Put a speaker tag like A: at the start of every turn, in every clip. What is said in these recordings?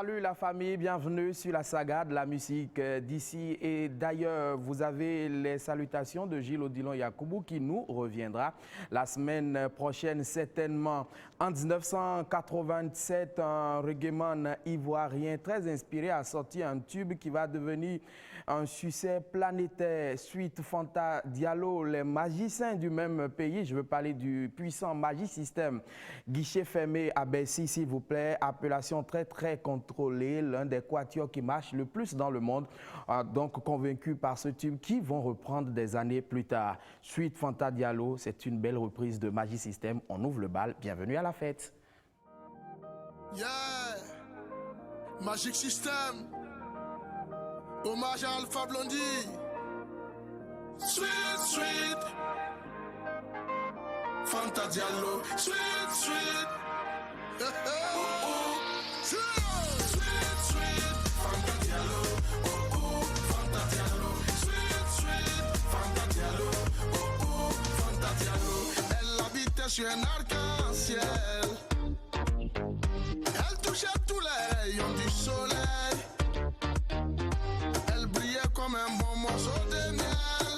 A: Salut la famille, bienvenue sur la saga de la musique d'ici et d'ailleurs. Vous avez les salutations de Gilles Odilon Yakoubou qui nous reviendra la semaine prochaine certainement. En 1987, un reggaeman ivoirien très inspiré a sorti un tube qui va devenir un succès planétaire. Suite Fanta Diallo, les magiciens du même pays, je veux parler du puissant Magic System. Guichet fermé à Bercy, s'il vous plaît, appellation très contrôlée, l'un des quatuors qui marche le plus dans le monde, donc convaincu par ce tube qui vont reprendre des années plus tard. Suite Fanta Diallo, c'est une belle reprise de Magic System. On ouvre le bal, bienvenue à la fête.
B: Yeah, Magic System, hommage à Alpha Blondie. Sweet, sweet, Fanta Diallo, sweet, sweet. Hey, hey. Oh, oh. Sweet, sweet, Fanta Diallo, oh, oh, Fanta Diallo, sweet, sweet, Fanta Diallo, oh, oh, Fanta Diallo. Elle habitait sur un arc-en-ciel. Elle touchait tous les rayons du soleil. Elle brillait comme un bon morceau de miel.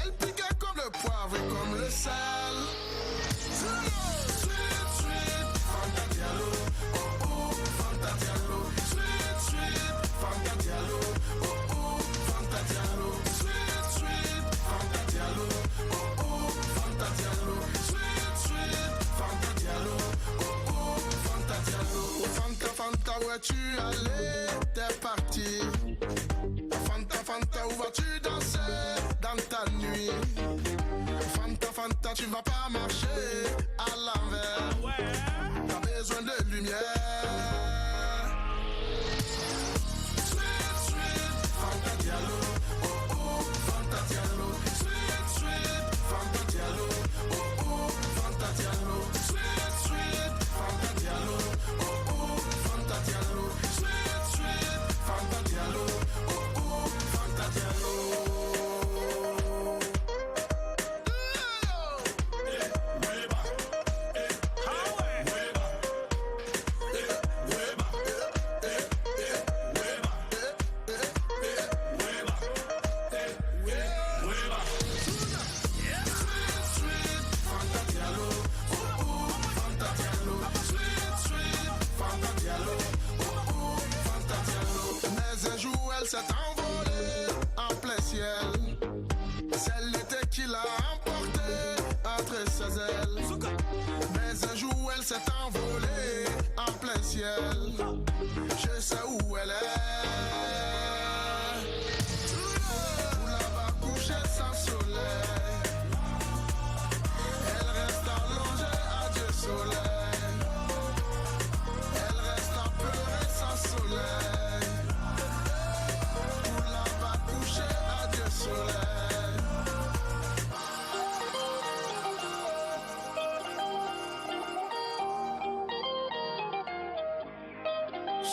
B: Elle piquait comme le poivre et comme le sel. Où es-tu allé? T'es parti. Fanta, Fanta, où vas-tu danser dans ta nuit? Fanta, Fanta, tu vas pas marcher à l'envers. T'as besoin de lumière. Sweet, sweet, Fanta Diallo. Oh, oh, Fanta Diallo. Sweet, sweet, Fanta Diallo. Oh, oh, Fanta Diallo. Sweet, sweet, Fanta Diallo. Oh, oh, Fanta Diallo. Sweet, sweet, Fanta Diallo. Oh, oh, Fanta Diallo. Elle s'est envolée en plein ciel. C'est l'été qui l'a emportée entre ses ailes. Mais un jour elle s'est envolée en plein ciel. Je sais où elle est. Où là-bas couchée sans soleil. Elle reste allongée à Dieu soleil. Elle reste à pleurer sans soleil.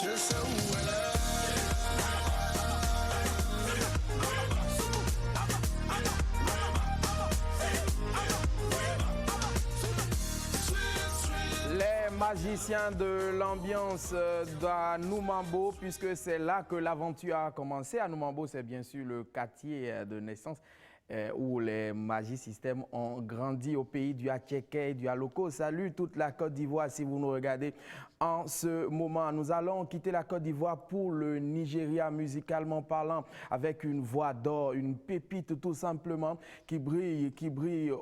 B: Je sais où elle
A: est. Les magiciens de l'ambiance d'Anoumambo, puisque c'est là que l'aventure a commencé. Anoumambo, c'est bien sûr le quartier de naissance où les Magic System ont grandi au pays du Attiéké et du Aloko. Salut toute la Côte d'Ivoire si vous nous regardez en ce moment. Nous allons quitter la Côte d'Ivoire pour le Nigeria musicalement parlant avec une voix d'or, une pépite tout simplement qui brille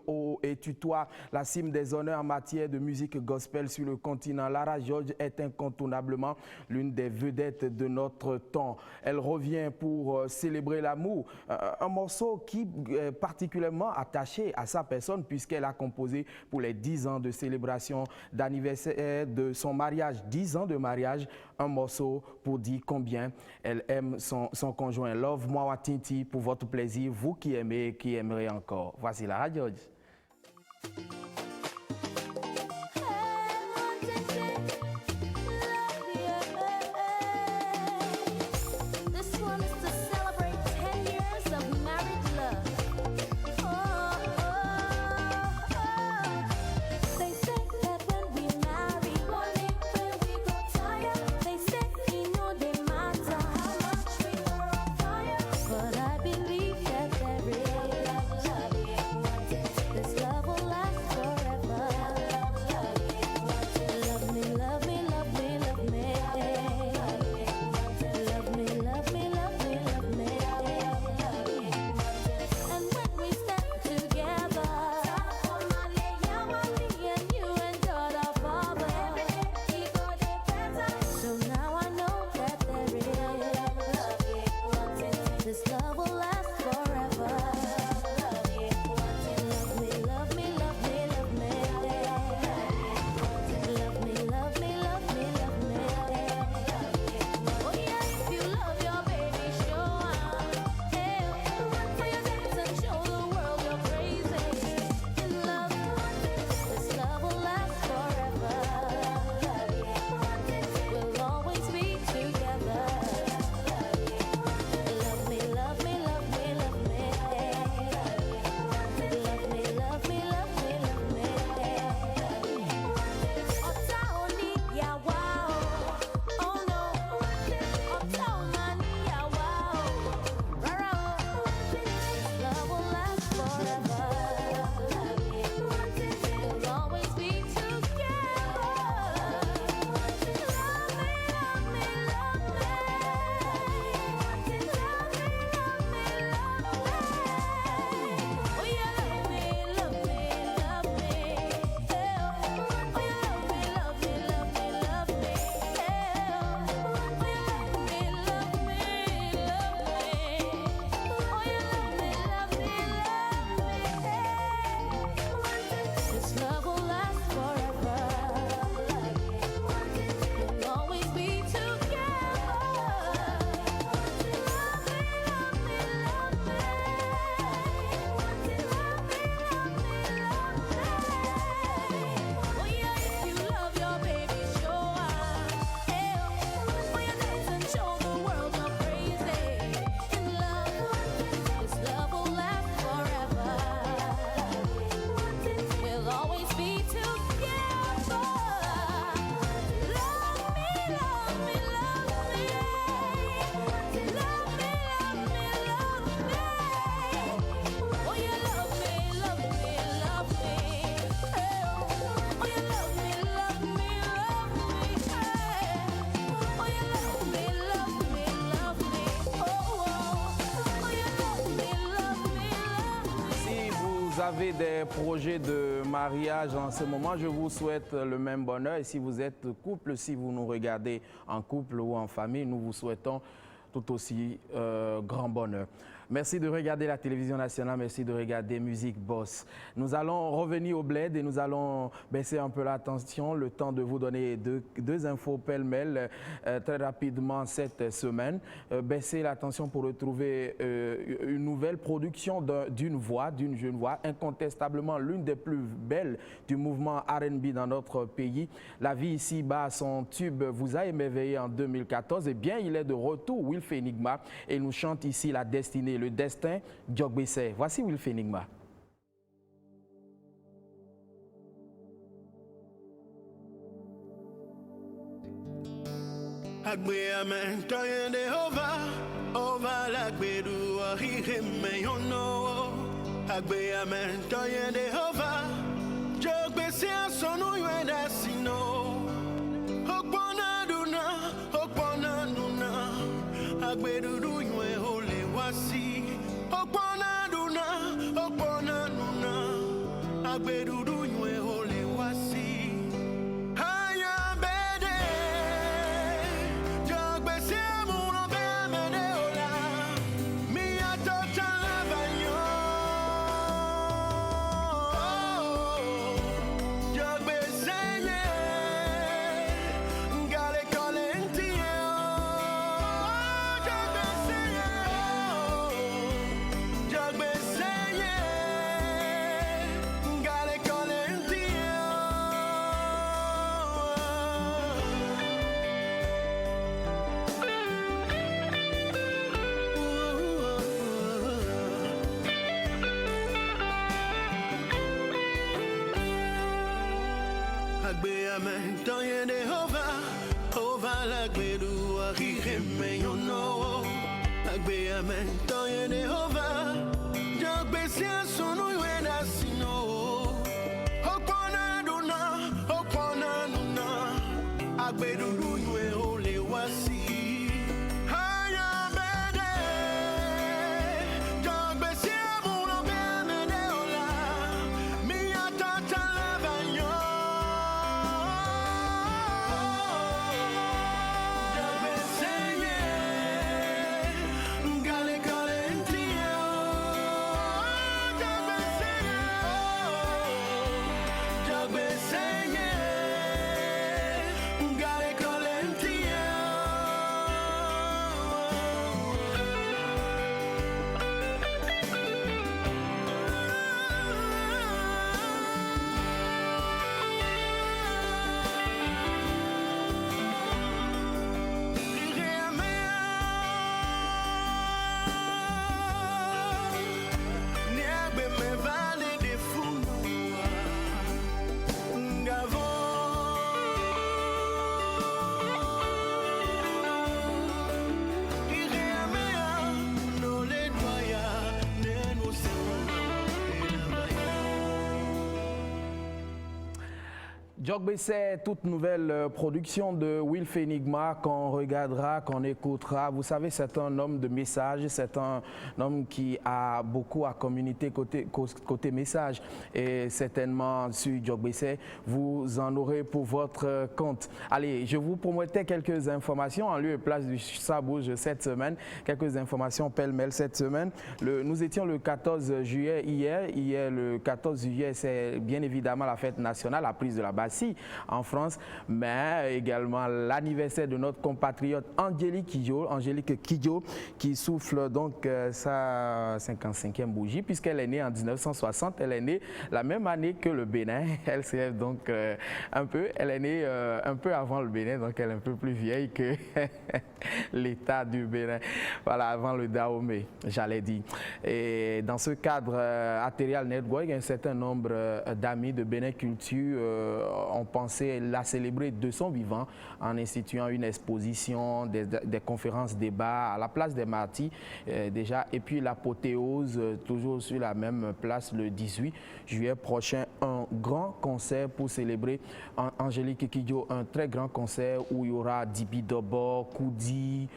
A: haut et tutoie la cime des honneurs en matière de musique gospel sur le continent. Lara George est incontournablement l'une des vedettes de notre temps. Elle revient pour célébrer l'amour, un morceau qui particulièrement attachée à sa personne puisqu'elle a composé pour les 10 ans de célébration d'anniversaire de son mariage, 10 ans de mariage, un morceau pour dire combien elle aime son conjoint. Love Moi Watinti pour votre plaisir, vous qui aimez et qui aimerez encore. Voici la radio.
C: They say that when we marry, one day when we go tired.
A: vous avez des projets de mariage en ce moment, je vous souhaite le même bonheur. Et si vous êtes couple, si vous nous regardez en couple ou en famille, nous vous souhaitons tout aussi grand bonheur. Merci de regarder la télévision nationale, merci de regarder Musique Boss. Nous allons revenir au bled et nous allons baisser un peu la tension, le temps de vous donner deux infos pêle-mêle très rapidement cette semaine. Baisser la tension pour retrouver une nouvelle production d'une jeune voix, incontestablement l'une des plus belles du mouvement R&B dans notre pays. La vie ici-bas, son tube vous a émerveillé en 2014. Eh bien, il est de retour, Wilf Enigma, et il nous chante ici la destinée. Le destin, Djogbese. Voici Wilf Enigma.
C: Agbe amen toyende over lagbe du ahire me yono. Agbe amen toyende over Djogbese asonu yenda sino. Okpona nuna agbe du ywe ole wasi. Okpona nuna agbe du ywe ole wasi. Agbe amen toyende over lagbe du ahire me yono. Agbe amen toyende over Djogbese asonu yenda sino. Okpona nuna agbe du ywe ole wasi.
A: Djogbese, toute nouvelle production de Wilf Enigma qu'on regardera, qu'on écoutera. Vous savez, c'est un homme de message, c'est un homme qui a beaucoup à communiquer côté message. Et certainement, sur Djogbese, vous en aurez pour votre compte. Allez, je vous promettais quelques informations en lieu et place du Ça bouge cette semaine. Quelques informations pêle-mêle cette semaine. Nous étions le 14 juillet hier. Hier, le 14 juillet, c'est bien évidemment la fête nationale, la prise de la Bastille en France, mais également l'anniversaire de notre compatriote Angélique Kidjo, qui souffle donc sa 55e bougie, puisqu'elle est née en 1960. Elle est née la même année que le Bénin. Elle s'est donc elle est née un peu avant le Bénin, donc elle est un peu plus vieille que l'État du Bénin. Voilà, avant le Dahomey, j'allais dire. Et dans ce cadre, Arterial Network, un certain nombre d'amis de Bénin Culture ont pensé la célébrer de son vivant en instituant une exposition, des conférences, débats à la place des Martyrs déjà, et puis l'apothéose toujours sur la même place le 18 juillet prochain, un grand concert pour célébrer Angélique Kidjo, un très grand concert où il y aura Dibi Dobo, Koudi,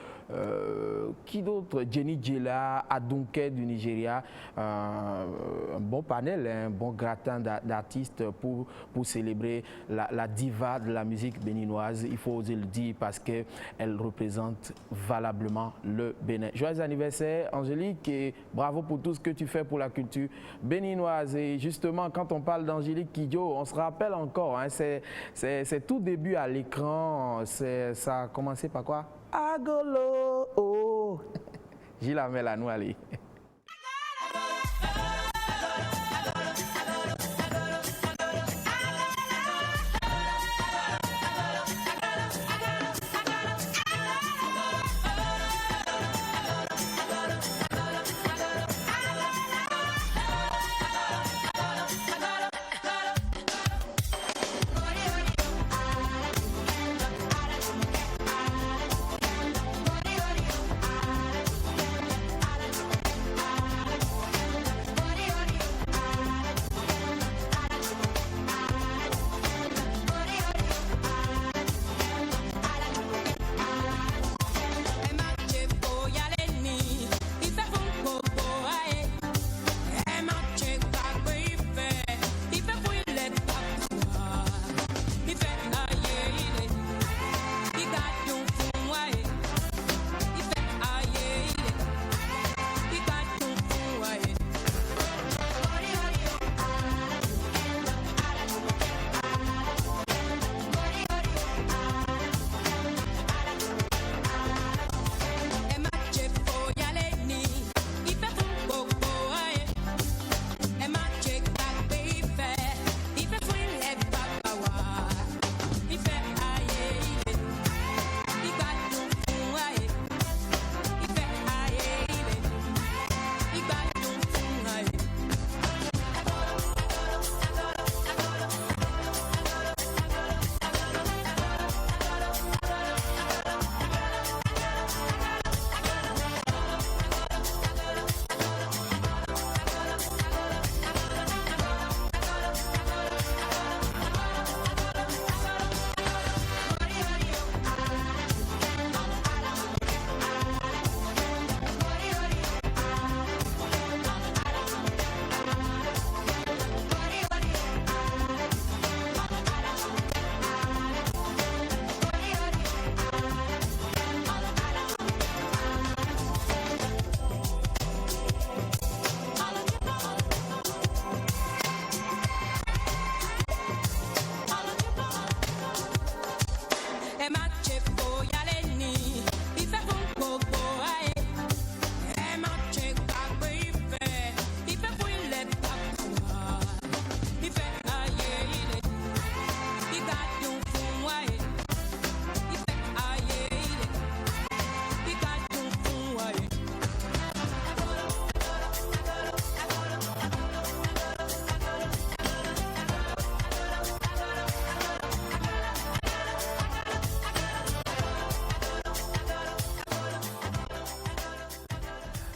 A: Qui d'autre? Jenny Djela, Adunke du Nigeria. Un bon panel, un bon gratin d'artistes pour célébrer la diva de la musique béninoise. Il faut oser le dire parce qu'elle représente valablement le Bénin. Joyeux anniversaire Angélique et bravo pour tout ce que tu fais pour la culture béninoise. Et justement, quand on parle d'Angélique Kidjo, on se rappelle encore, hein, c'est tout début à l'écran, ça a commencé par quoi? Agolo, oh. J'ai la mets là, nous, allez.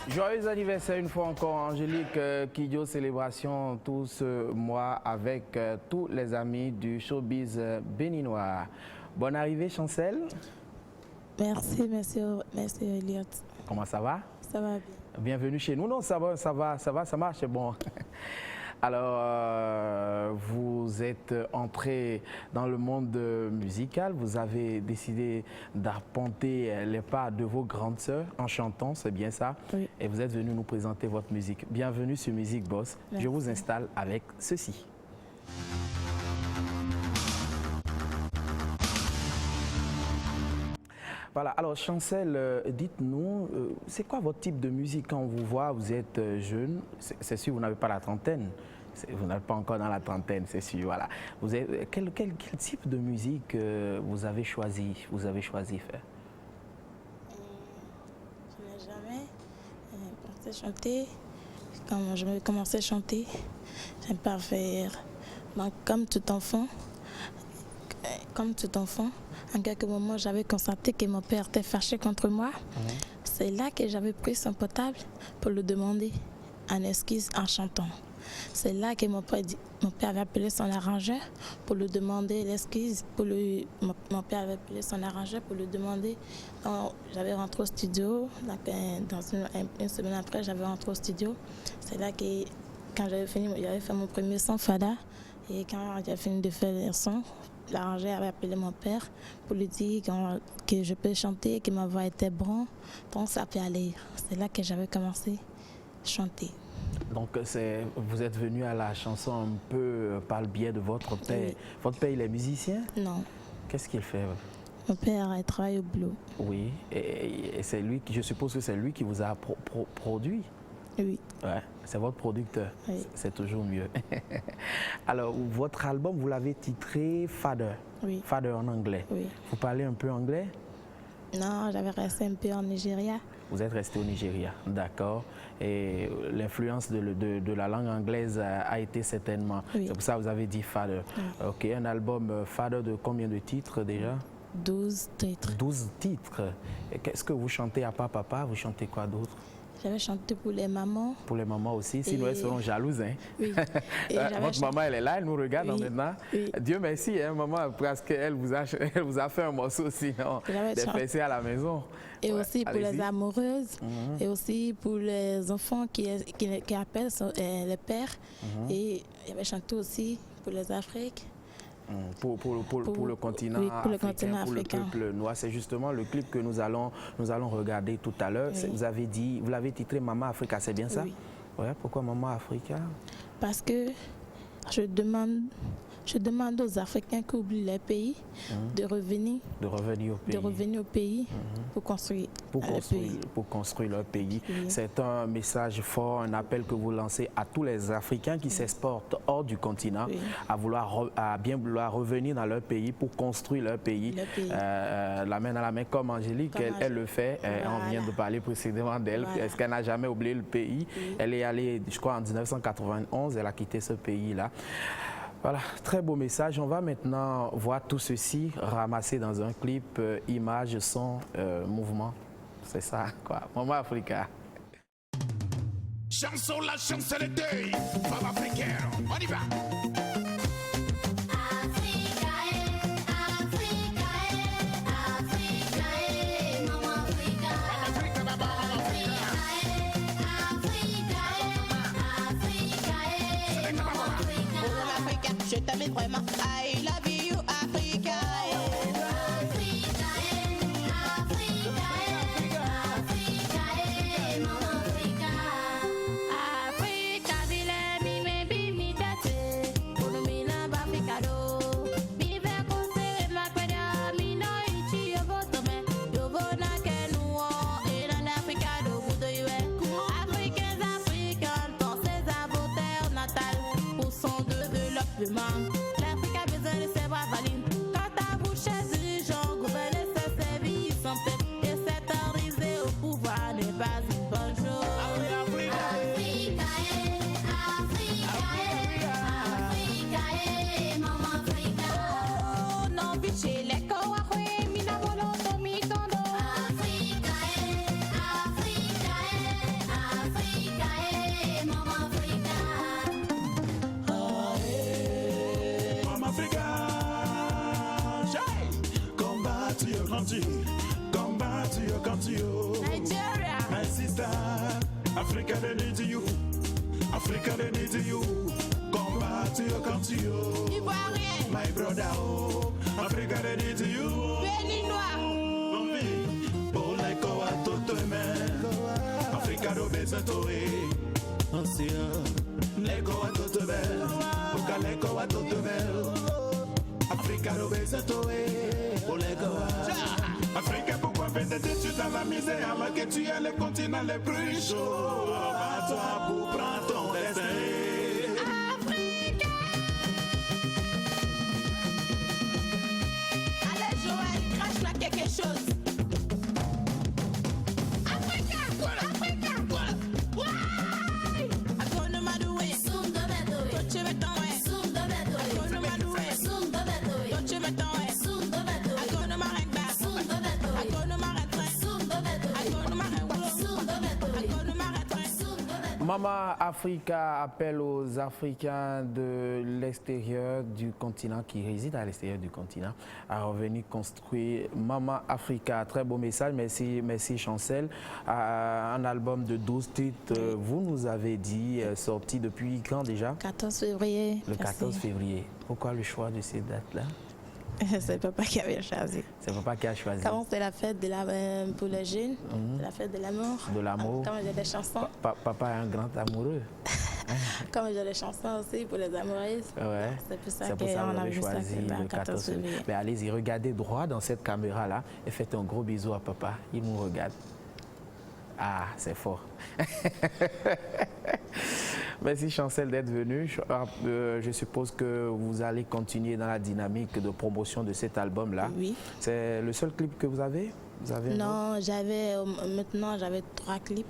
A: Joyeux anniversaire une fois encore Angélique Kidjo, célébration tout ce mois avec tous les amis du showbiz béninois. Bonne arrivée Chancel.
D: Merci Elliot.
A: Comment ça va?
D: Ça va bien.
A: Bienvenue chez nous. Non, ça marche, c'est bon. Alors, vous êtes entré dans le monde musical, vous avez décidé d'arpenter les pas de vos grandes sœurs en chantant, c'est bien ça?
D: Oui.
A: Et vous êtes venu nous présenter votre musique. Bienvenue sur Music Boss.
D: Merci.
A: Je vous installe avec ceci. Voilà, alors Chancel, dites-nous, c'est quoi votre type de musique quand on vous voit? Vous êtes jeune, c'est sûr, vous n'avez pas la trentaine. Vous n'êtes pas encore dans la trentaine, c'est sûr. Voilà. Vous avez, quel type de musique vous avez choisi faire?
D: Je n'ai jamais pensé chanter. Quand je commençais à chanter, j'aime pas faire. Donc, comme tout enfant, en quelques moments, j'avais constaté que mon père était fâché contre moi. C'est là que j'avais pris son portable pour lui demander en excuse en chantant. C'est là que mon père avait appelé son arrangeur pour lui demander l'excuse. Mon père avait appelé son arrangeur pour lui demander. J'avais rentré au studio. Dans une semaine après, j'avais rentré au studio. C'est là que, quand j'avais fini, j'avais fait mon premier son Fada. Et quand j'avais fini de faire le son, l'arrangeur avait appelé mon père pour lui dire que je peux chanter, que ma voix était bonne. Donc ça peut aller. C'est là que j'avais commencé à chanter.
A: Donc vous êtes venu à la chanson un peu par le biais de votre père.
D: Oui.
A: Votre père, il est musicien?
D: Non.
A: Qu'est-ce qu'il fait?
D: Mon père il travaille au boulot.
A: Oui, et c'est lui, je suppose que c'est lui qui vous a produit?
D: Oui.
A: Ouais, c'est votre producteur.
D: Oui.
A: C'est toujours mieux. Alors, votre album, vous l'avez titré Father.
D: Oui.
A: Father en anglais.
D: Oui.
A: Vous parlez un peu anglais?
D: Non, j'avais resté un peu en Nigeria.
A: Vous êtes resté au Nigeria, d'accord. Et l'influence de la langue anglaise a été certainement.
D: Oui.
A: C'est pour ça que vous avez dit Father.
D: Oui.
A: Ok, un album Father de combien de titres déjà?
D: 12 titres.
A: 12 titres. Qu'est-ce que vous chantez à part papa? Vous chantez quoi d'autre?
D: J'avais chanté pour les mamans.
A: Pour les mamans aussi, sinon elles seront jalouses. Hein?
D: Oui. Et
A: Votre maman, elle est là, elle nous regarde
D: Oui.
A: maintenant.
D: Oui.
A: Dieu merci, hein, maman, parce qu'elle vous a fait un morceau sinon
D: J'avais
A: des
D: chanté.
A: fessées à la maison.
D: Et
A: Ouais,
D: aussi pour
A: allez-y.
D: les amoureuses. Et aussi pour les enfants qui appellent les pères. Et j'avais chanté aussi pour les Afriques.
A: Pour le continent
D: oui, pour le
A: africain,
D: continent
A: pour
D: africain.
A: le peuple noir. C'est justement le clip que nous allons regarder tout à l'heure.
D: Oui.
A: Vous l'avez titré Maman Africa, c'est bien ça?
D: Oui.
A: Ouais, pourquoi Maman Africa?
D: Parce que je demande aux Africains qui oublient leur pays de revenir
A: De revenir au pays.
D: pour construire
A: Pour construire leur pays.
D: Oui.
A: C'est un message fort, un appel que vous lancez à tous les Africains qui s'exportent hors du continent,
D: Oui.
A: à bien vouloir revenir dans leur pays pour construire leur pays.
D: Leur pays.
A: La main dans la main, comme Angélique,
D: Comme
A: elle le fait. On
D: Voilà.
A: vient de parler précédemment d'elle.
D: Voilà.
A: Est-ce qu'elle n'a jamais oublié le pays?
D: Oui.
A: Elle est allée, je crois, en 1991, elle a quitté ce pays-là. Voilà, très beau message. On va maintenant voir tout ceci ramassé dans un clip, images, son, mouvement. C'est ça, quoi. Maman Africa.
B: Chanson, la chance, le deuil. Femme africaine, on y va.
E: Je t'aime vraiment, I love you, Africa. Africa, dile mi me bi mi tate, uno mi na Africa do. Mi ve kose ma kweda mi no ichi yo voto me, yo vona ke nuo, ina Africa do budo iwe. Africains, Africains, dans ses terre natale, pour son développement. L'Afrique a besoin de ses bras valines. Quand à boucher du genre, gouverner ses services en paix et s'autoriser au pouvoir n'est pas une bonne chose. Oh, non, biché, les koahoué, mina voloto, mi tondo.
C: Mama Africa, combat to your country, combat to your country, oh.
E: Nigeria.
C: My sister, Africa they need you, Africa they need you, combat to your country, oh.
E: Ivoirien.
C: My brother, oh, Africa they need you.
E: Béninois.
C: Mami, oh like koa toto men, Africa do bezato eh, ancien, like koa toto bel, oka like koa toto bel, Africa do bezato eh, oh like koa. Africa, pourquoi faire des études dans la misère alors que tu es le continent le plus chaud? Bats-toi pour prendre ton destin.
E: Allez, Joël, crache-là quelque chose. Africa! Africa! Ouais! Agono madoué. Toche meton, ouais. Agono madoué. Toche meton, ouais. Agono marengba. Agono maretrain. Agono marengulo. Agono maretrain.
A: Mama Africa appelle aux Africains de l'extérieur du continent, qui résident à l'extérieur du continent, à revenir construire Mama Africa. Très beau message, merci Chancel. Un album de 12 titres, vous nous avez dit, sorti depuis quand déjà?
D: 14 février.
A: Le 14 février. Pourquoi le choix de ces dates-là?
D: C'est papa qui avait choisi.
A: C'est papa qui a choisi.
D: Quand c'est la fête de pour les jeunes, c'est la fête de l'amour.
A: De l'amour.
D: Comme j'ai des chansons.
A: Papa est un grand amoureux.
D: Comme j'ai des chansons aussi pour les amoureuses.
A: Ouais.
D: C'est pour ça
A: qu'on
D: a
A: choisi le 14 février. Mais allez-y, regardez droit dans cette caméra-là et faites un gros bisou à papa. Il nous regarde. Ah, c'est fort. Merci Chancel d'être venu. Je suppose que vous allez continuer dans la dynamique de promotion de cet album-là.
D: Oui.
A: C'est le seul clip que vous avez?
D: Non, maintenant j'avais 3 clips.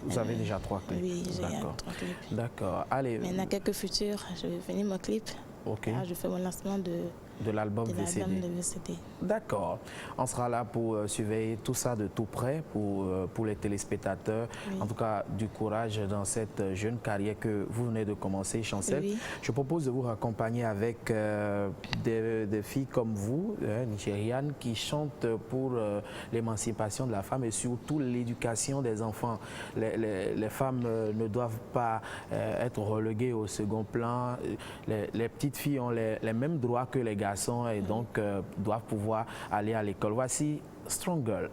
A: Vous avez déjà 3 clips?
D: Oui, j'ai 3 clips.
A: D'accord. Allez.
D: Maintenant, quelques futurs, je vais finir mon clip.
A: Ok.
D: Là, je fais mon lancement de
A: l'album VCD. D'accord. On sera là pour surveiller tout ça de tout près pour les téléspectateurs. Oui. En tout cas, du courage dans cette jeune carrière que vous venez de commencer, Chancel. Oui. Je propose de vous raccompagner avec des filles comme vous, nigérianes, qui chantent pour l'émancipation de la femme et surtout l'éducation des enfants. Les femmes ne doivent pas être reléguées au second plan. Les petites filles ont les mêmes droits que les garçons et donc doivent pouvoir aller à l'école. Voici Strong Girl.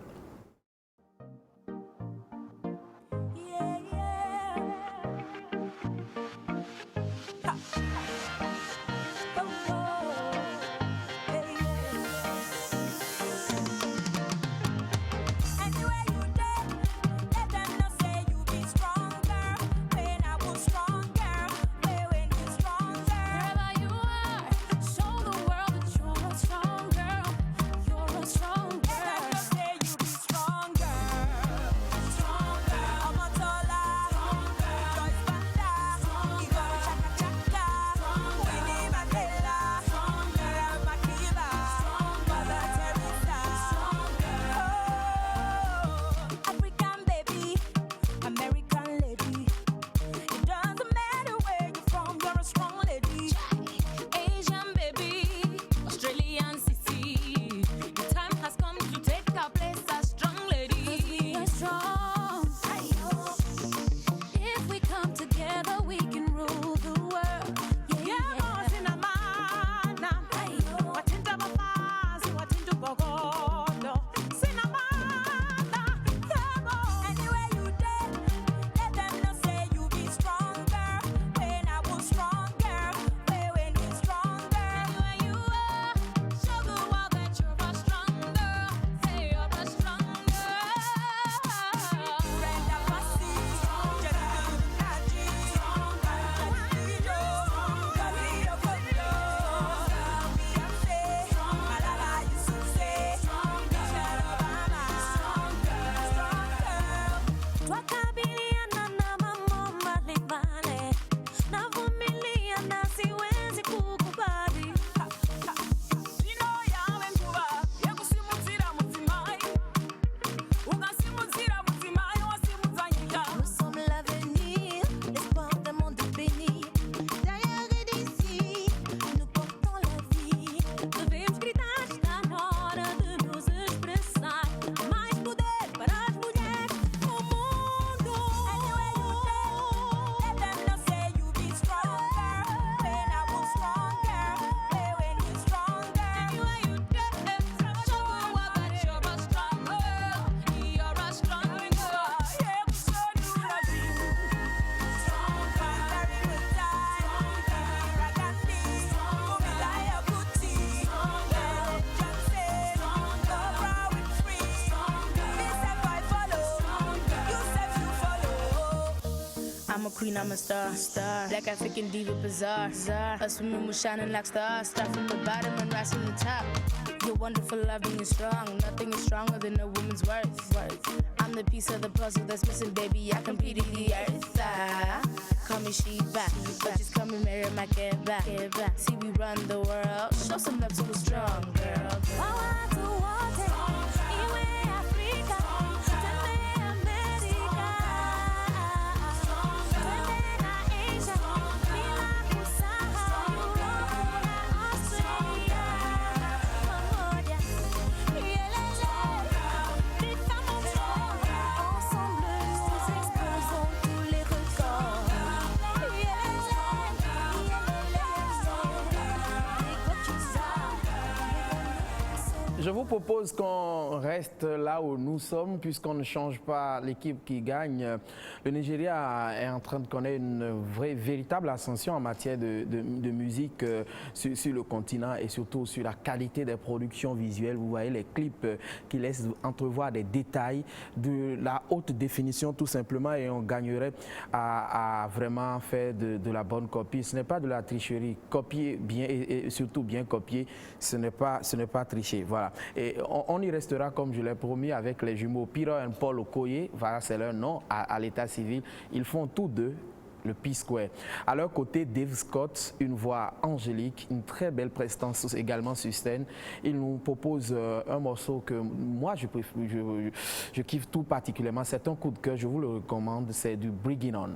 F: I'm a queen, I'm a star. Black African diva, bizarre. Us women were shining like stars. Start from the bottom and rise from the top. You're wonderful, loving and strong. Nothing is stronger than a woman's worth. I'm the piece of the puzzle that's missing, baby. I compete in the earth. Call me Sheba, but just come and marry my Keba. See, we run the world. Show some love to a strong girl.
A: Je vous propose qu'on reste là où nous sommes, puisqu'on ne change pas l'équipe qui gagne. Le Nigeria est en train de connaître une véritable ascension en matière de musique sur le continent et surtout sur la qualité des productions visuelles. Vous voyez les clips qui laissent entrevoir des détails de la haute définition tout simplement, et on gagnerait à vraiment faire de la bonne copie. Ce n'est pas de la tricherie. Copier bien et surtout bien copier, ce n'est pas tricher. Voilà. Et on y restera, comme je l'ai promis, avec les jumeaux Piro et Paul Okoye. Voilà, c'est leur nom à l'état civil. Ils font tous deux le P-Square. À leur côté, Dave Scott, une voix angélique, une très belle prestance également sur scène. Il nous propose un morceau que moi je kiffe tout particulièrement. C'est un coup de cœur, je vous le recommande. C'est du Bring It On.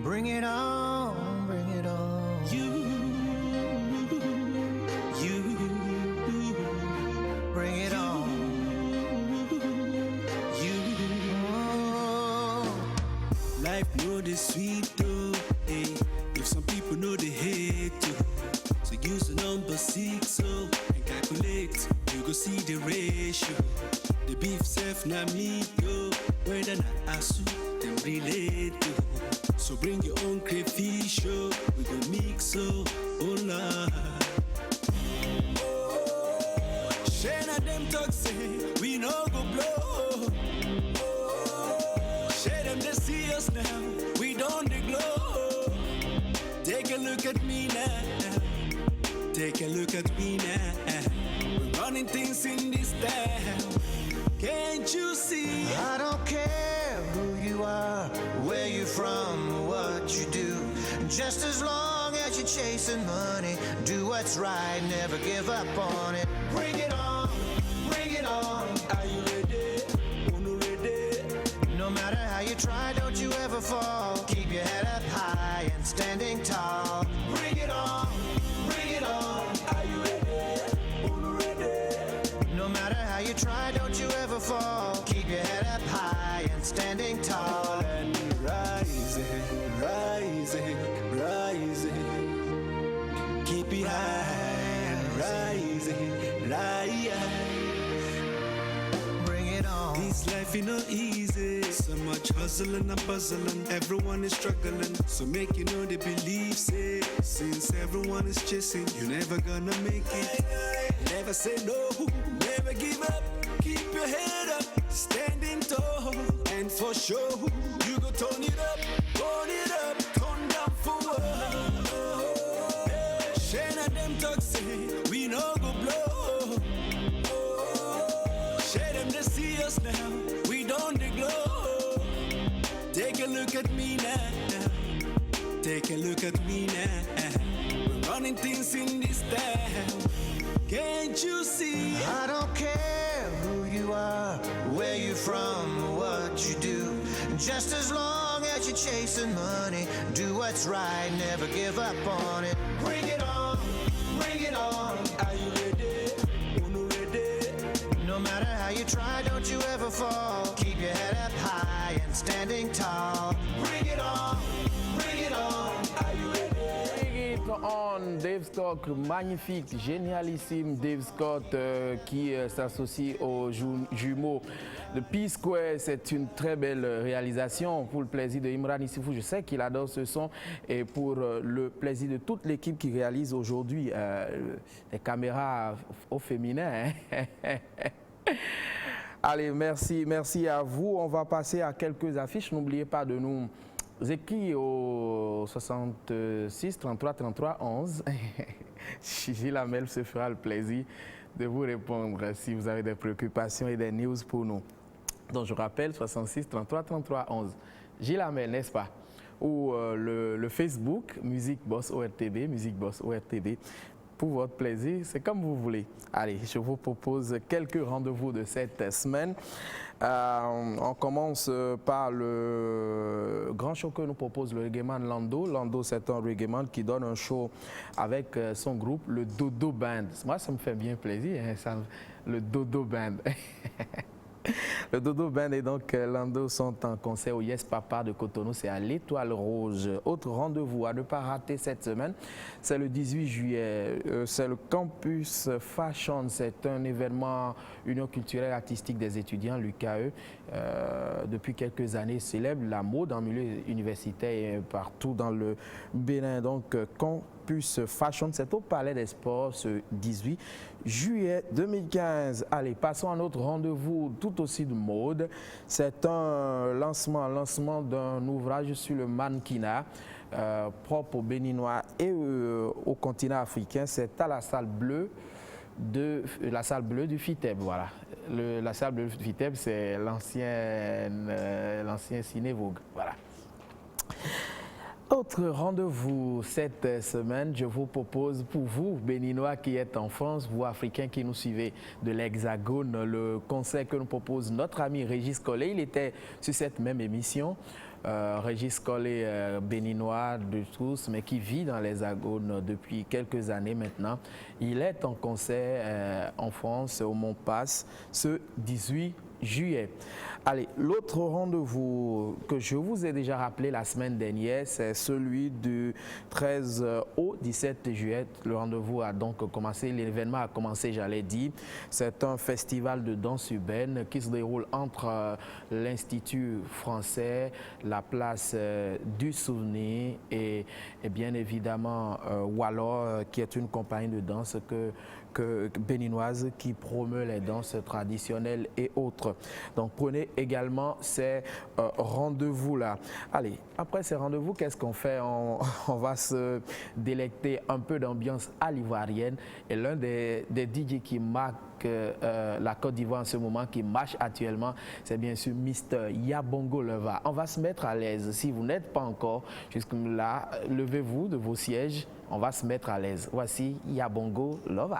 G: Bring it on, bring it on. You, bring it on.
C: Life know the sweet though, hey. If some people know they hate you, so use the number 6 so and calculate. You go see the ratio. The beef self na meat yo, whether na asu them relate to. So bring your own crayfish yo, we go mix so oh Lord. Shane and them talk say we no go blow. Share them they see us now, we don't dey glow. Take a look at me now, take a look at me now. We're running things in this town, can't you see?
G: I don't care who you are, where you're from, what you do. Just as long as you're chasing money, do what's right, never give up on it. Bring it on, bring it on.
C: Are you ready? Unu ready?
G: No matter how you try, don't you ever fall. Keep your head up high and standing tall. Bring it on, bring it on.
C: Are you ready? Unu ready?
G: No matter how you try, don't you ever fall. Keep your head up high and standing tall.
C: And rising, rising, rising. Keep it high, rising, rising.
G: Bring it on.
C: This life is not easy. So much hustling and puzzling. Everyone is struggling. So make you know they believe say, since everyone is chasing, you're never gonna make it. Never say no, never give up. Keep your head up, standing tall. And for sure, you go turn it up, turn down for what? Shane and them talk say, we no go blow. Share them they see us now, we don't dey glow. Take a look at me now, take a look at me now. We're running things in this town, can't you see?
G: I don't care who you are, where you're from, what you do. Just as long as you're chasing money, do what's right, never give up on it. Bring it on, bring it on.
C: Are you ready? Unu ready?
G: No matter how you try, don't you ever fall. Keep your head up high and standing tall. Bring it on, bring it on.
C: Are you ready?
A: Bring it on, Dave Scott, magnifique, génialissime Dave Scott qui s'associe aux jumeaux de P-Square. C'est une très belle réalisation pour le plaisir de Imran Issifou. Je sais qu'il adore ce son et pour le plaisir de toute l'équipe qui réalise aujourd'hui les caméras au féminin. Hein? Allez, merci à vous. On va passer à quelques affiches. N'oubliez pas de nous écrire au 66 33 33 11. Gilles Amel se fera le plaisir de vous répondre si vous avez des préoccupations et des news pour nous. Donc je rappelle 66 33 33 11. Gilles Amel, n'est-ce pas? Ou le Facebook, Musique Boss ORTB, Musique Boss ORTB. Pour votre plaisir, c'est comme vous voulez. Allez, je vous propose quelques rendez-vous de cette semaine. On commence par le grand show que nous propose le reggaeman Lando. Lando, c'est un reggaeman qui donne un show avec son groupe, le Dodo Band. Moi, ça me fait bien plaisir, hein, le Dodo Band. Le Dodo Band et donc Lando sont en concert au Yes Papa de Cotonou, c'est à l'Étoile Rouge. Autre rendez-vous à ne pas rater cette semaine, c'est le 18 juillet, c'est le Campus Fashion, c'est un événement Union culturelle artistique des étudiants, l'UKE. Depuis quelques années, célèbre la mode en milieu universitaire et partout dans le Bénin. Donc, Campus Fashion, c'est au Palais des Sports ce 18 juillet 2015. Allez, passons à notre rendez-vous tout aussi de mode. C'est un lancement d'un ouvrage sur le mannequinat propre aux Béninois et au continent africain. C'est à la salle bleue du FITEB, voilà. La salle bleue du FITEB, c'est l'ancien Ciné-Vogue, voilà. Autre rendez-vous cette semaine, je vous propose pour vous, Béninois qui êtes en France, vous Africains qui nous suivez de l'Hexagone, le conseil que nous propose notre ami Régis Collet. Il était sur cette même émission. Régis Collet, béninois de tous, mais qui vit dans l'Hexagone depuis quelques années maintenant. Il est en concert en France au Montpasse ce 18 juillet. Allez, l'autre rendez-vous que je vous ai déjà rappelé la semaine dernière, c'est celui du 13 au 17 juillet. Le rendez-vous a donc commencé, l'événement a commencé, j'allais dire. C'est un festival de danse urbaine qui se déroule entre l'Institut français, la place du Souvenir et bien évidemment Wallor, qui est une compagnie de danse béninoise qui promeut les danses traditionnelles et autres. Donc prenez également ces rendez-vous-là. Allez, après ces rendez-vous, qu'est-ce qu'on fait? On va se délecter un peu d'ambiance à l'ivoirienne. Et l'un des DJ qui marque la Côte d'Ivoire en ce moment, qui marche actuellement, c'est bien sûr Mr. Yabongo Lova. On va se mettre à l'aise. Si vous n'êtes pas encore jusque-là, levez-vous de vos sièges. On va se mettre à l'aise. Voici Yabongo Lova.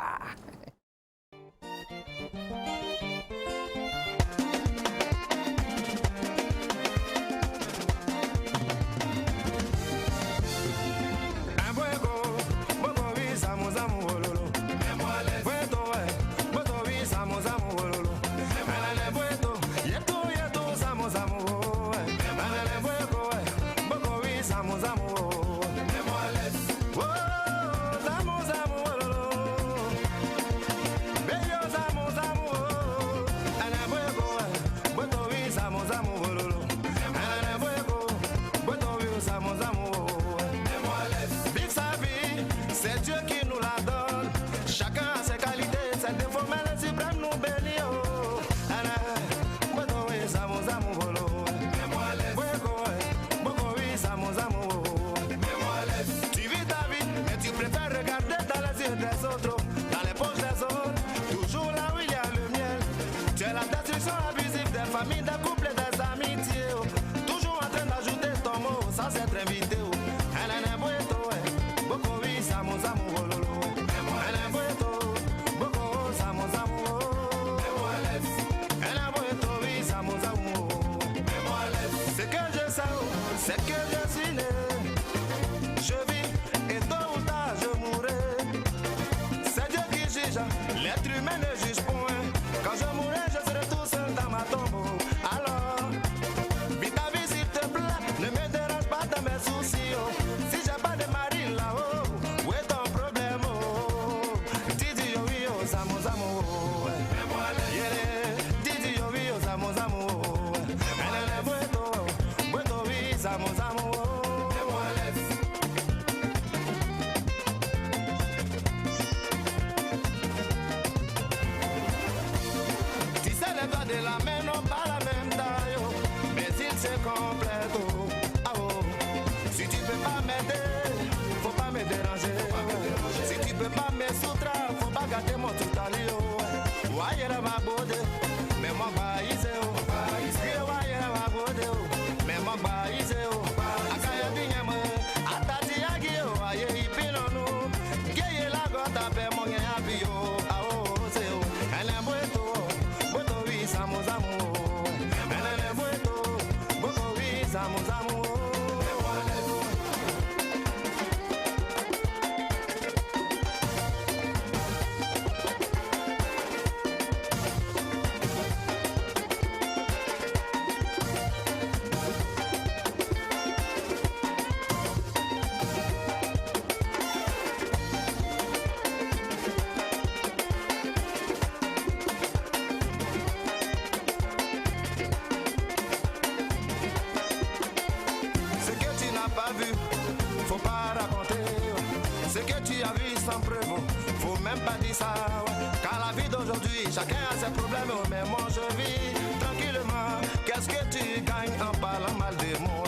G: en prévaut. Faut même pas dire ça, ouais. Car la vie d'aujourd'hui, chacun a ses problèmes, mais moi je vis tranquillement. Qu'est-ce que tu gagnes en parlant mal de moi?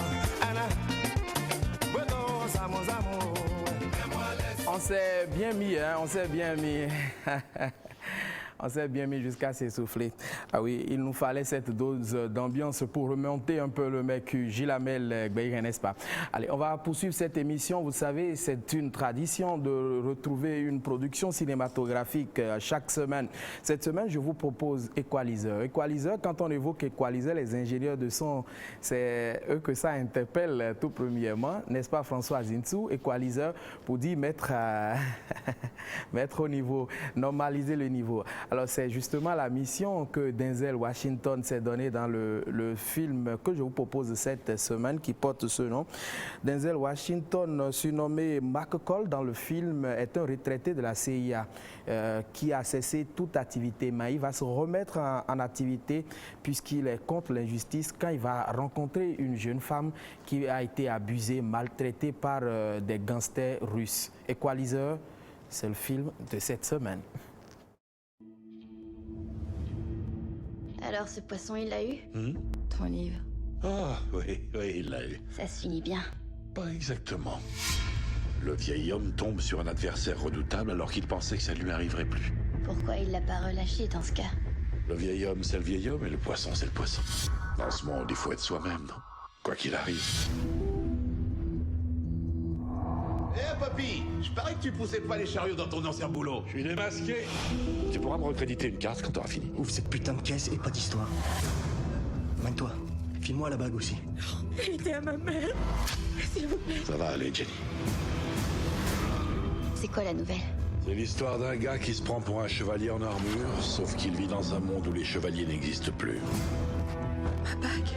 A: On s'est bien mis, hein, on s'est bien mis. On s'est bien mis jusqu'à s'essouffler. Ah oui, il nous fallait cette dose d'ambiance pour remonter un peu le mec Gilles Hamel, n'est-ce pas? Allez, on va poursuivre cette émission. Vous savez, c'est une tradition de retrouver une production cinématographique chaque semaine. Cette semaine, je vous propose Equalizer. Equalizer, quand on évoque Equalizer, les ingénieurs de son, c'est eux que ça interpelle tout premièrement, n'est-ce pas François Zinsou? Equalizer, pour dire mettre au niveau, normaliser le niveau. Alors c'est justement la mission que Denzel Washington s'est donnée dans le film que je vous propose cette semaine qui porte ce nom. Denzel Washington, surnommé McCall dans le film, est un retraité de la CIA qui a cessé toute activité. Mais il va se remettre en activité puisqu'il est contre l'injustice quand il va rencontrer une jeune femme qui a été abusée, maltraitée par des gangsters russes. Equalizer, c'est le film de cette semaine.
H: Alors ce poisson, il l'a eu? Ton livre.
I: Ah, oui, il l'a eu.
H: Ça se finit bien.
I: Pas exactement. Le vieil homme tombe sur un adversaire redoutable alors qu'il pensait que ça ne lui arriverait plus.
H: Pourquoi il l'a pas relâché dans ce cas?
I: Le vieil homme, c'est le vieil homme et le poisson, c'est le poisson. Dans ce monde, il faut être soi-même, non? Quoi qu'il arrive.
J: Eh, papy, je parie que tu poussais pas les chariots dans ton ancien boulot.
I: Je suis démasqué. Tu pourras me recréditer une carte quand t'auras fini.
K: Ouvre cette putain de caisse et pas d'histoire. Mène-toi. File-moi la bague aussi.
H: Évitez à ma mère, s'il vous plaît.
I: Ça va aller, Jenny.
H: C'est quoi la nouvelle?
I: C'est l'histoire d'un gars qui se prend pour un chevalier en armure, sauf qu'il vit dans un monde où les chevaliers n'existent plus.
H: Ma bague.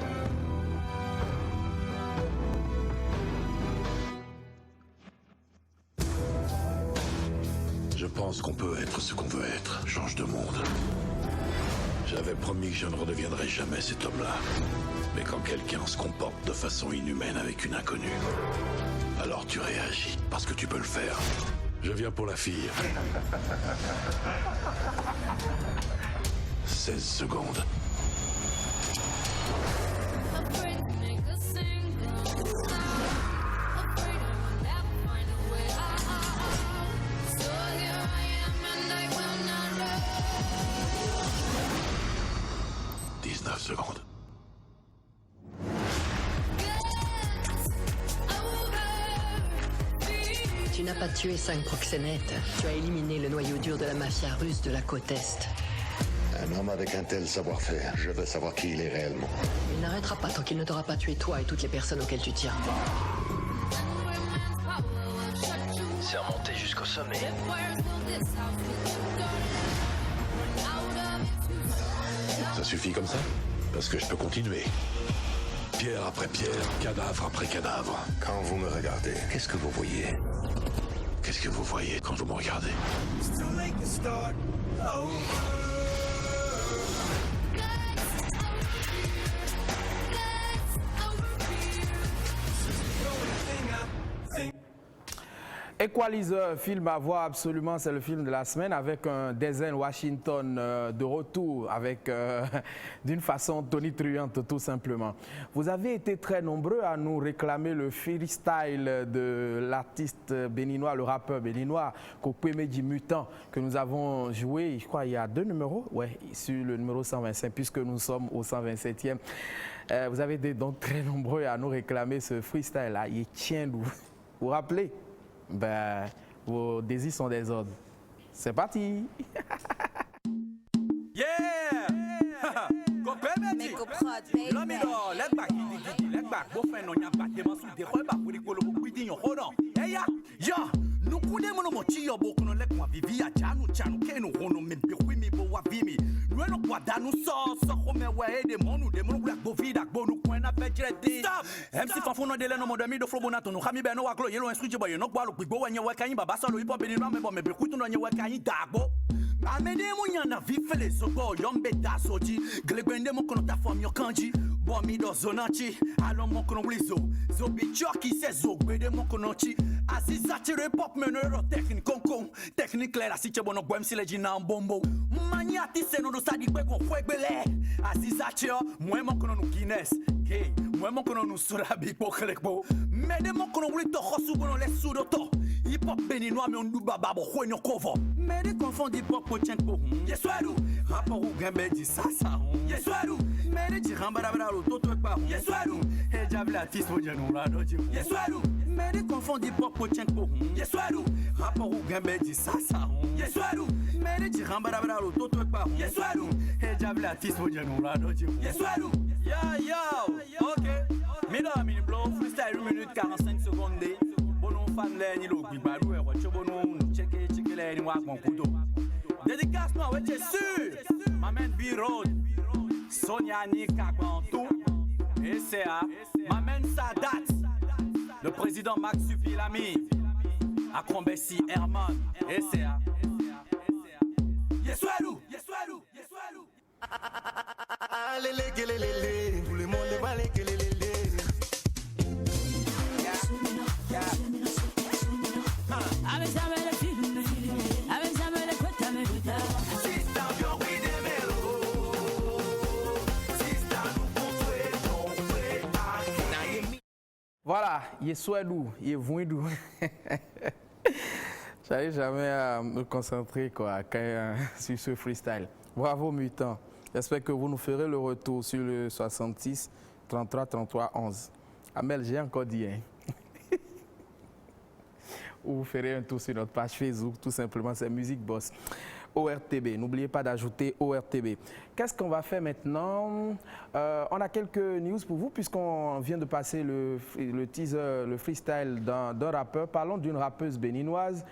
I: Je pense qu'on peut être ce qu'on veut être. Change de monde. J'avais promis que je ne redeviendrais jamais cet homme-là. Mais quand quelqu'un se comporte de façon inhumaine avec une inconnue, alors tu réagis, parce que tu peux le faire. Je viens pour la fille. 16 secondes. Secondes.
L: Tu n'as pas tué 5 proxénètes. Tu as éliminé le noyau dur de la mafia russe de la côte Est.
I: Un homme avec un tel savoir-faire, je veux savoir qui il est réellement.
L: Il n'arrêtera pas tant qu'il ne t'aura pas tué toi et toutes les personnes auxquelles tu tiens.
K: C'est remonté jusqu'au sommet.
I: Ça suffit comme ça? Parce que je peux continuer. Pierre après pierre, cadavre après cadavre. Quand vous me regardez, qu'est-ce que vous voyez? Qu'est-ce que vous voyez quand vous me regardez?
A: Equalizer, film à voir absolument, c'est le film de la semaine avec un Denzel Washington de retour avec d'une façon tonitruante tout simplement. Vous avez été très nombreux à nous réclamer le freestyle de l'artiste béninois, le rappeur béninois Kokwemeji Mutant que nous avons joué, je crois il y a 2 numéros, ouais, sur le numéro 125 puisque nous sommes au 127e. Vous avez été donc très nombreux à nous réclamer ce freestyle là, il tient vous vous rappelez? Ben, vos désirs sont des ordres. C'est parti.
C: Yeah! MC Fanfouno de l'eno modemi de Flobonato, no Hami Beno Waglo, Yellow and Switch Boy, no Gualo, Bigo, and Yawakain, Babasalo, Hip Hop, and Rambo, Bequito, and Yawakain, Dago. Amede Munyana, Vifele, so go, young beta soji, Glegende Mokonota from your kanji. Bon mi do zonanchi, alon mon kono blizo. Zobi choki se zo gbede mon konochi. Aziza tire pop menero technique konkon. Technique la si chebono gwem si leji na mbombo. Maniati se no do sadi kwe kon fwegbele. Aziza tire mwen mon kono no Guinness. Hey, mwen mon kono no surabi po krekbo. Mede mon kono wli to khosu bono le sudoto. Hip hop béninois mais on nous baba bo khwenyo cover. Mede confond hip hop po chenko. Yesweru, rapport ou gembe di sasa. Yesweru, mede di rambara lo toto ekpa. Yesweru, e javla artiste mo jenu la doji. Yesweru, mede confond hip hop po chenko. Yesweru, rapport ou gembe di sasa. Yesweru, mede di rambara lo toto ekpa. Yesweru, e javla artiste mo jenu la doji. Yesweru, yo, ok. Mino mini blow freestyle 1 minute 45 secondes. Bono fan le ni lo gbibaru e wo chobono no cheke le ni wa gbon kudo. Dédicace moi ouais t'es sûr. M'amène B-Road. Sonia Nika Bantou. ECA. M'amène Sadat. Le président Max Supilami. Akron Bessi Herman. ECA. Yeswalou.
G: Lele kelele, tout le monde va les kelele.
A: Voilà, Yeswalou, Yevouindou. J'arrive jamais à me concentrer quoi, sur ce freestyle. Bravo Mutant. J'espère que vous nous ferez le retour sur le 66 33 33 11. Amel, j'ai encore dit. Hein. Ou vous ferez un tour sur notre page Facebook, tout simplement, c'est Musique Boss. ORTB, n'oubliez pas d'ajouter ORTB. Qu'est-ce qu'on va faire maintenant? On a quelques news pour vous, puisqu'on vient de passer le teaser, le freestyle d'un rappeur. Parlons d'une rappeuse béninoise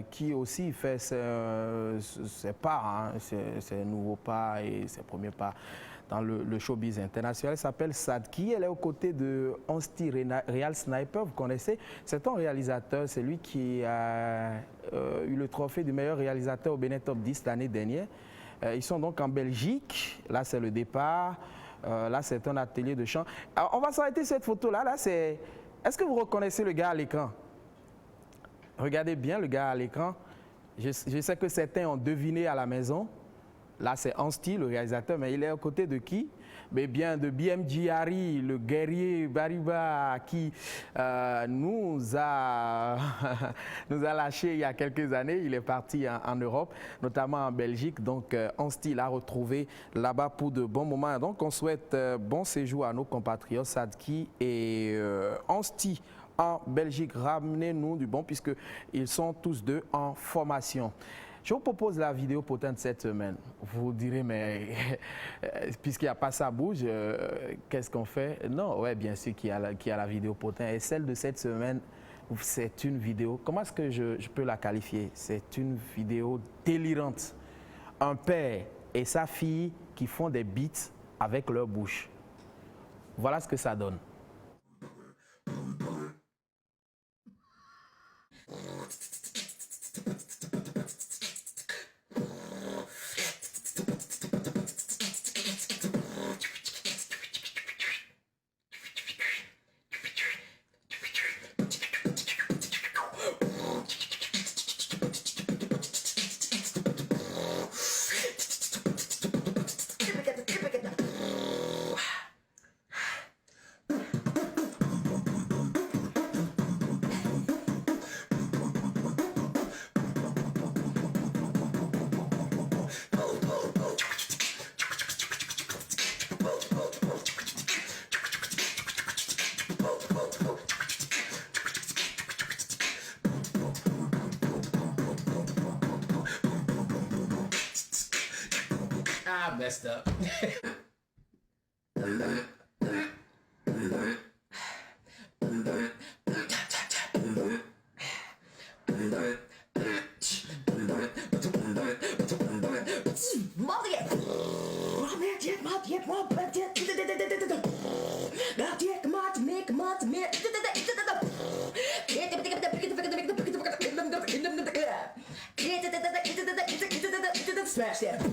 A: qui aussi fait ses pas, hein, ses nouveaux pas et ses premiers pas dans le showbiz international. Elle s'appelle Sadki. Elle est aux côtés de Ansti Real Sniper, vous connaissez. C'est un réalisateur, c'est lui qui a eu le trophée du meilleur réalisateur au Bénin Top 10 l'année dernière. Ils sont donc en Belgique. Là, c'est le départ. Là, c'est un atelier de chant. Alors, on va s'arrêter cette photo-là. Là, c'est... Est-ce que vous reconnaissez le gars à l'écran? Regardez bien le gars à l'écran. Je sais que certains ont deviné à la maison. Là, c'est Ansti, le réalisateur, mais il est aux côtés de qui? Mais bien de BMG Harry, le guerrier Bariba, qui nous a lâché il y a quelques années. Il est parti en Europe, notamment en Belgique. Donc, Ansti l'a retrouvé là-bas pour de bons moments. Donc, on souhaite bon séjour à nos compatriotes Sadki et Ansti en Belgique. Ramenez-nous du bon, puisqu'ils sont tous deux en formation. Je vous propose la vidéo potin de cette semaine. Vous direz, mais puisqu'il n'y a pas ça bouge, qu'est-ce qu'on fait? Non, ouais, bien sûr qu'il y a la vidéo potin. Et celle de cette semaine, c'est une vidéo, comment est-ce que je peux la qualifier? C'est une vidéo délirante. Un père et sa fille qui font des beats avec leur bouche. Voilà ce que ça donne.
M: I messed up.
G: Smash that.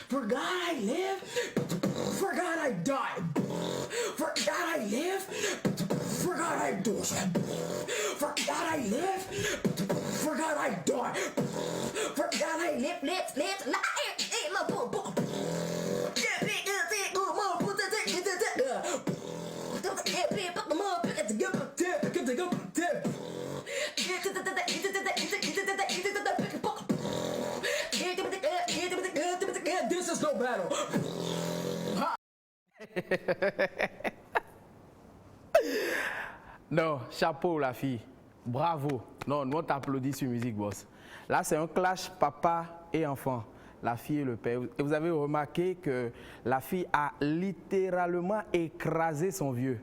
M: For God I live, for God I die, for God I live, for God I do, for God I live, for God I die, for God I live, this is no battle.
A: Non, chapeau la fille, bravo. Non, nous on t'applaudit sur Musique Boss. Là, c'est un clash papa et enfant, la fille et le père. Et vous avez remarqué que la fille a littéralement écrasé son vieux.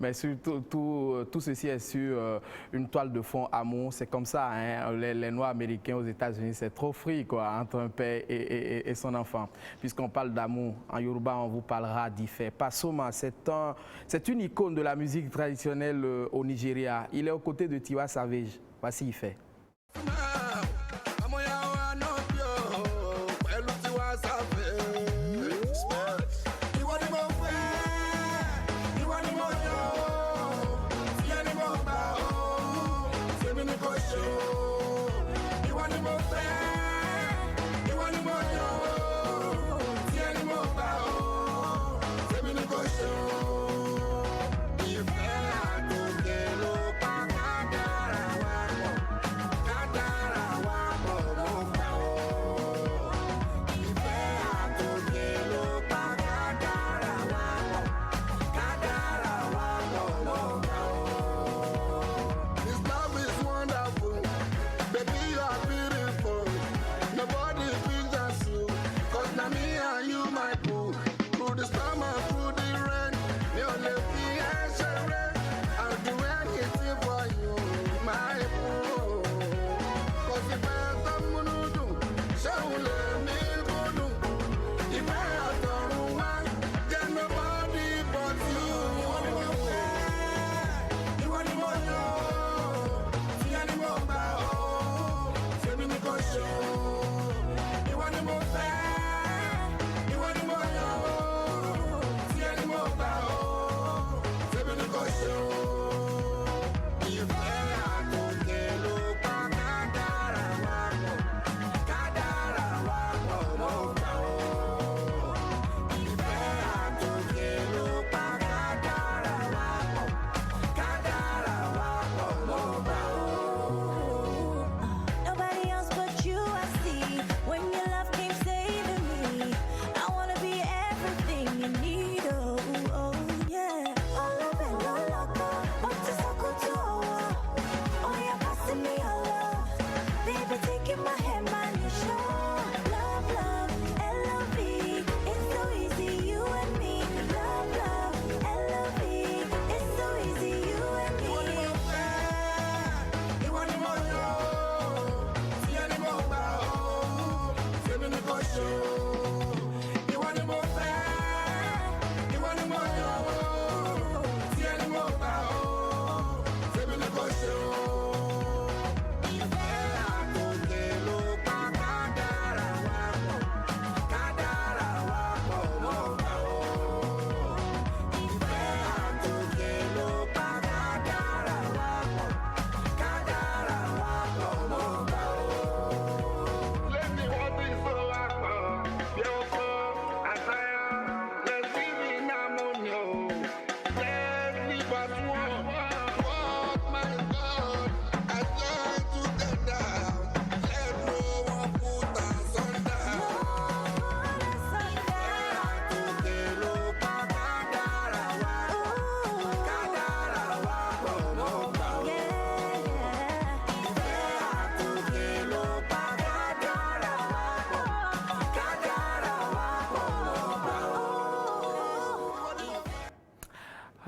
A: Mais surtout, tout ceci est sur une toile de fond amour. C'est comme ça, hein, les Noirs américains aux États-Unis, c'est trop free quoi, entre un père et son enfant. Puisqu'on parle d'amour, en Yoruba, on vous parlera d'Ife. Pasoma, c'est une icône de la musique traditionnelle au Nigeria. Il est aux côtés de Tiwa Savage. Voici Ife.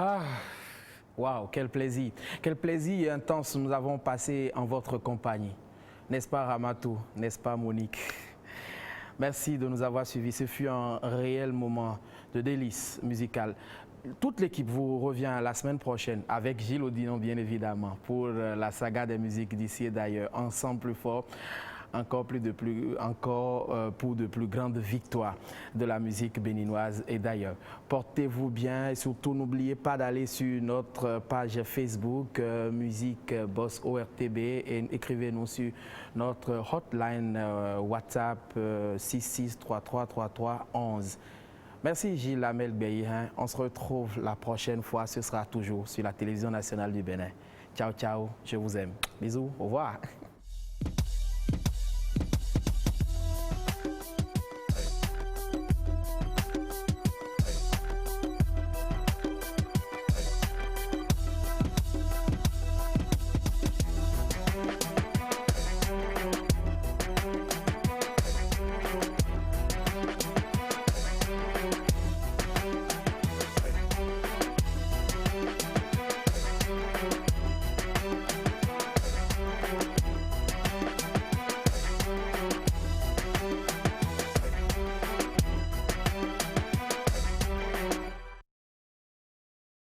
A: Ah, waouh, quel plaisir intense nous avons passé en votre compagnie. N'est-ce pas Ramatou, n'est-ce pas Monique? Merci de nous avoir suivis. Ce fut un réel moment de délice musical. Toute l'équipe vous revient la semaine prochaine avec Gilles Odinon, bien évidemment, pour la saga des musiques d'ici et d'ailleurs. Ensemble plus fort, encore pour de plus grandes victoires de la musique béninoise et d'ailleurs. Portez-vous bien et surtout n'oubliez pas d'aller sur notre page Facebook Musique Boss ORTB et écrivez-nous sur notre hotline WhatsApp 66333311. Merci Gilles Amel Béhirin. On se retrouve la prochaine fois. Ce sera toujours sur la télévision nationale du Bénin. Ciao, ciao. Je vous aime. Bisous. Au revoir.